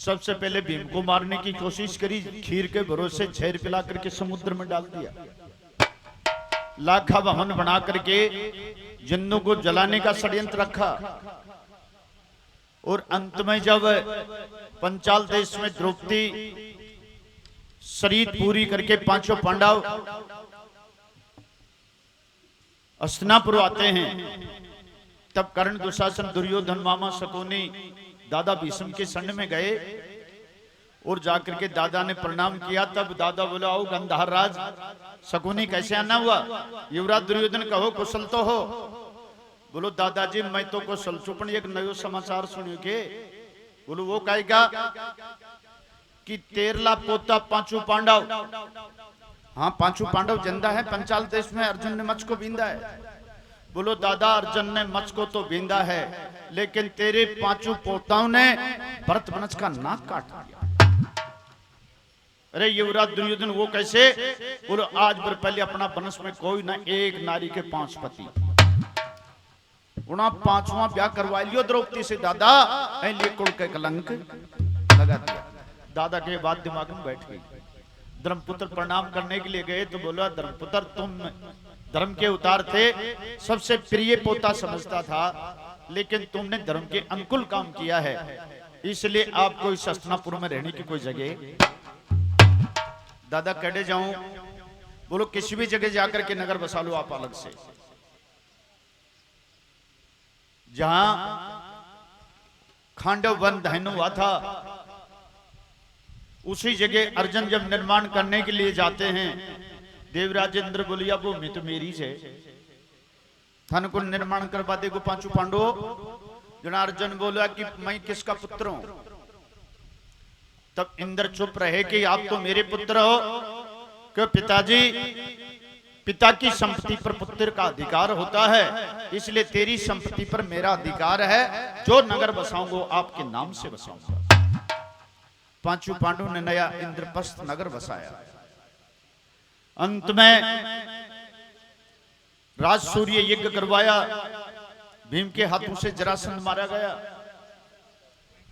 सबसे पहले भीम को मारने की कोशिश करी, खीर के भरोसे झेर पिला करके समुद्र में डाल दिया। लाखा वाहन बना करके जिन्नों को जलाने का षड्यंत्र रखा। और अंत में जब पंचाल देश में द्रौपदी शरीर पूरी करके पांचों पांडव हस्तिनापुर आते हैं, तब कर्ण, दुशासन, दुर्योधन, मामा शकुनी, दादा भीष्म के शरण में गए और जाकर के दादा ने प्रणाम किया। तब दादा बोला, आओ गंधार राज, शकुनी कैसे आना हुआ? युवराज दुर्योधन कहो कुशल तो हो? बोलो दादाजी मैं तो कुशल छुपन, एक नयो समाचार सुनियो के। बोलो वो कहेगा कि 13 पोता पांचों पांडव। हाँ पांचों पांडव जिंदा है पंचाल देश में, अर्जुन ने मच को बींदा है। बोलो दादा अर्जुन ने मच को तो बींदा है, लेकिन तेरे पांचों पोताओं ने भरत वंश का नाक काट दिया। अरे युवराज दुर्योधन वो कैसे? बोलो आज बार पहले अपना वंश में कोई ना एक नारी के 5 पति, उन्हें 5वां ब्याह करवा लियो द्रौपदी से दादा, लिए कुल के कलंक लगा दिया। दादा के बाद दिमाग में बैठ गई। धर्मपुत्र प्रणाम करने के लिए गए तो बोला, धर्मपुत्र तुम धर्म के उतार थे, सबसे प्रिय पोता समझता था, लेकिन तुमने धर्म के अनुकूल काम किया है, इसलिए आपको इस हस्तिनापुर में रहने की कोई जगह। दादा कड़े जाऊं? बोलो किसी भी जगह जाकर के नगर बसा लो आप अलग से। जहां खांडव वन दहन हुआ था, उसी जगह अर्जुन जब निर्माण करने के लिए जाते हैं, देवराज इंद्र बोलिया भूमि तो मेरी से, धन को निर्माण करवा देगो पांचों पांडवों। जना अर्जुन बोला कि मैं किसका पुत्र हूं? तब इंद्र चुप रहे कि आप तो मेरे पुत्र हो, क्यों पिताजी, पिता की संपत्ति पर पुत्र का अधिकार होता है, इसलिए तेरी संपत्ति पर मेरा अधिकार है, जो नगर बसाऊंगा आपके नाम से बसाऊंगा। पांचों पांडवों ने नया इंद्रप्रस्थ नगर बसाया। अंत में राज सूर्य यज्ञ करवाया, भीम के हाथों से जरासंध मारा गया,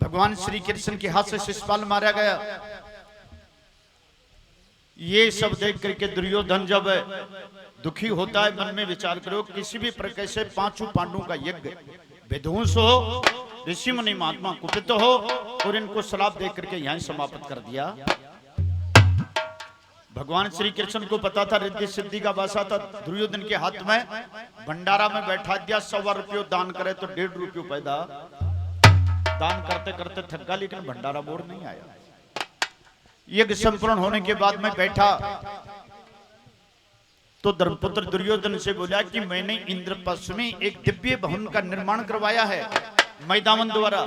भगवान श्री कृष्ण के हाथ से शिशुपाल मारा गया। ये सब देख करके दुर्योधन जब दुखी होता है, मन में विचार करो किसी भी प्रकार से पांचों पांडवों का यज्ञ विध्वंस हो, ऋषि मुनि महात्मा कुपित हो, और इनको श्राप दे करके यहीं समाप्त कर दिया। भगवान श्री कृष्ण को पता था रिद्धि सिद्धि का वासा था, दुर्योधन के हाथ में भंडारा में बैठा दिया। 100 रुपये दान करे तो 1.5 रुपये पैदा। दान करते करते थक गया, लेकिन भंडारा बोर्ड नहीं आया। यज्ञ संपूर्ण होने के बाद में बैठा तो धर्मपुत्र दुर्योधन से बोला कि मैंने इंद्रप्रस्थ में एक दिव्य भवन का निर्माण करवाया है, मैदान द्वारा।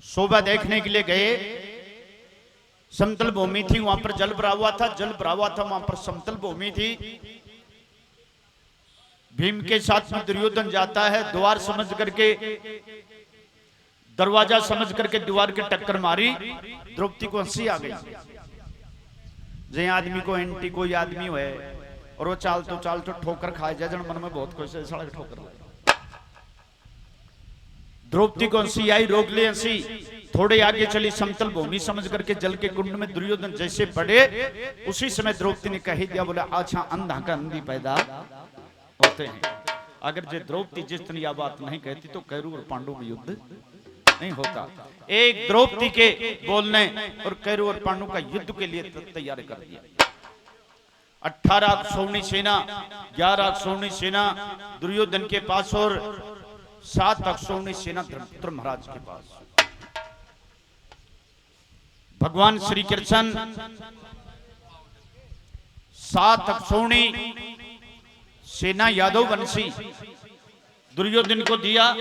शोभा देखने के लिए गए, समतल भूमि थी, वहां पर जल भरा हुआ था, जल भरा हुआ था, वहां पर समतल भूमि थी। भीम के साथ में दुर्योधन जाता है, द्वार समझ करके, दरवाजा समझ करके दीवार के टक्कर मारी, द्रौपदी को हंसी आ गई। जे आदमी को एंटी कोई आदमी हुए और वो चाल तो ठोकर खाए जाए, जन मन में बहुत खुश है, सड़क ठोकर लगे। द्रौपदी को हंसी आई, रोक ले हंसी। थोड़े आगे चली, समतल भूमि समझ करके जल के कुंड में दुर्योधन जैसे पड़े, उसी समय द्रौपदी ने कह दिया, बोला अच्छा अंधा का अंधी पैदा होते हैं। अगर जो द्रौपदी जिस दिन यह बात नहीं कहती तो कौरव और पांडव में युद्ध नहीं होता। एक द्रौपदी के बोलने और कौरव और पांडव का युद्ध के लिए तैयार कर दिया। 18 अक्षौहिणी सेना, 11 अक्षौहिणी सेना दुर्योधन के पास और 7 अक्षौहिणी सेना धर्मपुत्र महाराज के पास। भगवान श्री कृष्ण 7 अक्षौहिणी सेना यादव वंशी दुर्योधन को दिया।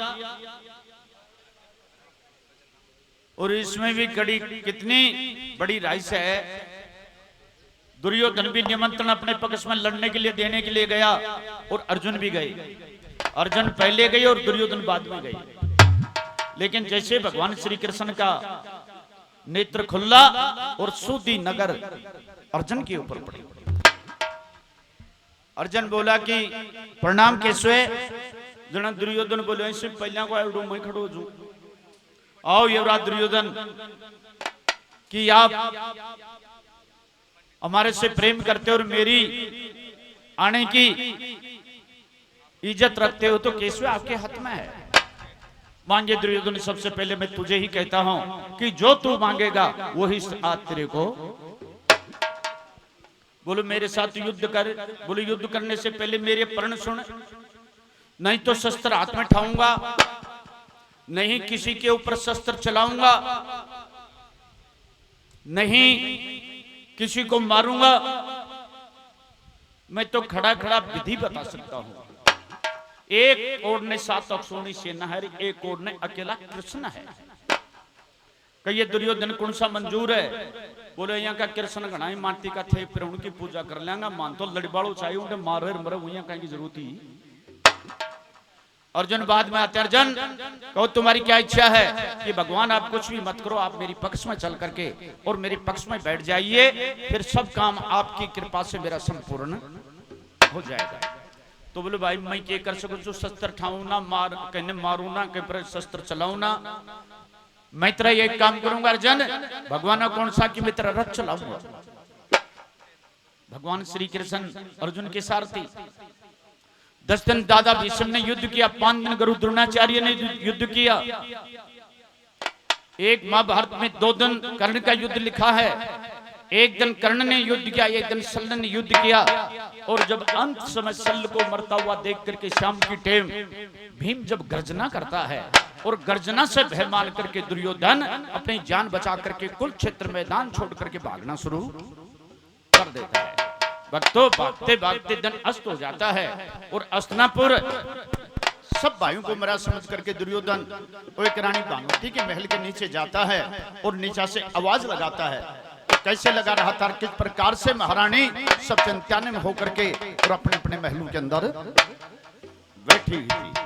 और इसमें भी कड़ी कितनी बड़ी राइस है, दुर्योधन भी निमंत्रण अपने पक्ष में लड़ने के लिए देने के लिए गया और अर्जुन भी गए। अर्जुन पहले गए और दुर्योधन बाद में गए। लेकिन जैसे भगवान श्री कृष्ण का नेत्र खुला और सूदी नगर अर्जुन के ऊपर पड़ी। अर्जुन बोला कि प्रणाम कैसे? जना दुर्योधन बोले ऐसे पहले को मैं खड़ो जू। आओ युवराज दुर्योधन कि आप हमारे से प्रेम करते हो और मेरी आने की इज्जत रखते हो तो केशव आपके हाथ में है। मांगे दुर्योधन, सबसे पहले मैं तुझे ही कहता हूं कि जो तू मांगेगा वही आज तेरे को। बोलो मेरे साथ युद्ध कर। बोलो युद्ध करने से पहले मेरे प्रण सुन, नहीं तो शस्त्र हाथ में उठाऊंगा, नहीं किसी के ऊपर शस्त्र चलाऊंगा, नहीं किसी को मारूंगा। मैं तो खड़ा खड़ा विधि बता सकता हूं। एक ओर ने 7 अक्षोणी सेना है, एक ओर ने अकेला कृष्ण है। कहिए दुर्योधन कौन सा मंजूर है? बोले यहाँ का कृष्ण घनाई मानती का थे, फिर उनकी पूजा कर लेंगा। मान तो लड़बाड़ो चाहिए उन्हें मारे मरे हुई कहीं की जरूरत ही। अर्जुन बाद में आते, अर्जुन कहो तुम्हारी क्या इच्छा है? कि भगवान आप कुछ भी मत करो, आप मेरी पक्ष में चल करके और मेरे पक्ष में बैठ जाइए, फिर सब काम आपकी कृपा से मेरा संपूर्ण हो जाएगा। तो बोले भाई मैं क्या कर सकूं? जो शस्त्र ठाऊं ना, कहने मारू ना, कहीं पर शस्त्र चलाऊं ना। मैं तेरा एक काम करूंगा अर्जुन, भगवान कौन सा कि मैं तेरा रथ चलाऊंगा। भगवान श्री कृष्ण अर्जुन के सारथी। 10 दिन दादा भीष्म ने युद्ध किया, 5 दिन गुरु द्रोणाचार्य ने युद्ध किया। एक महाभारत में 2 दिन कर्ण का युद्ध लिखा है। एक दिन कर्ण ने युद्ध किया, एक दिन शल्य ने युद्ध किया। और जब अंत समय शल्य को मरता हुआ देख करके शाम की टाइम भीम जब गर्जना करता है और गर्जना से भय मान करके दुर्योधन अपनी जान बचा करके कुरुक्षेत्र मैदान छोड़ करके भागना शुरू कर देता है। भक्तों भागते भागते दिन अस्त हो जाता है और हस्तिनापुर सब भाइयों को मरा समझ करके दुर्योधन वो एक रानी भानुमति के महल के नीचे जाता है और नीचा से आवाज लगाता है। तो कैसे लगा रहा था, किस प्रकार से महारानी सब चिंता में होकर के और अपने अपने महलों के अंदर बैठी हुई थी।